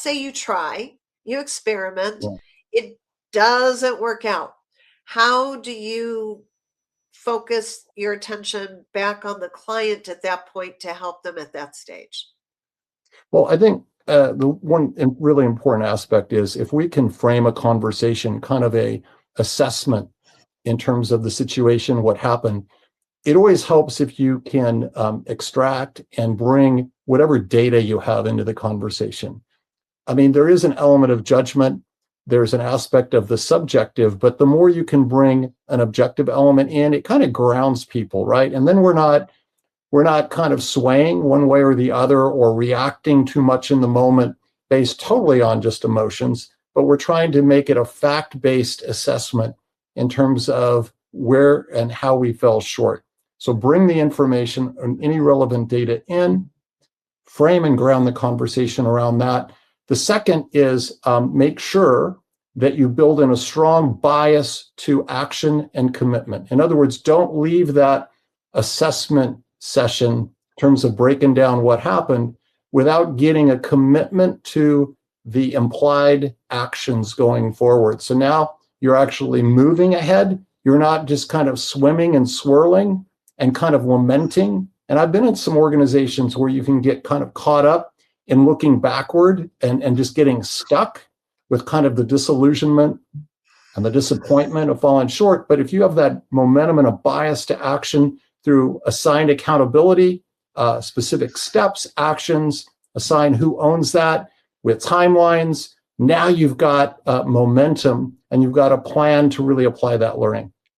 say you try, you experiment, Yeah. it doesn't work out. How do you focus your attention back on the client at that point to help them at that stage? Well, I think the one really important aspect is if we can frame a conversation, kind of a assessment in terms of the situation, what happened, it always helps if you can extract and bring whatever data you have into the conversation. I mean, there is an element of judgment. There's an aspect of the subjective, but the more you can bring an objective element in, it kind of grounds people, right? And then we're not kind of swaying one way or the other or reacting too much in the moment based totally on just emotions, but we're trying to make it a fact-based assessment in terms of where and how we fell short. So bring the information and any relevant data in, frame and ground the conversation around that. The second is make sure that you build in a strong bias to action and commitment. In other words, don't leave that assessment session in terms of breaking down what happened without getting a commitment to the implied actions going forward. So now you're actually moving ahead. You're not just kind of swimming and swirling and kind of lamenting. And I've been in some organizations where you can get kind of caught up in looking backward and just getting stuck with kind of the disillusionment and the disappointment of falling short. But if you have that momentum and a bias to action through assigned accountability, specific steps, actions, assign who owns that with timelines, now you've got momentum and you've got a plan to really apply that learning.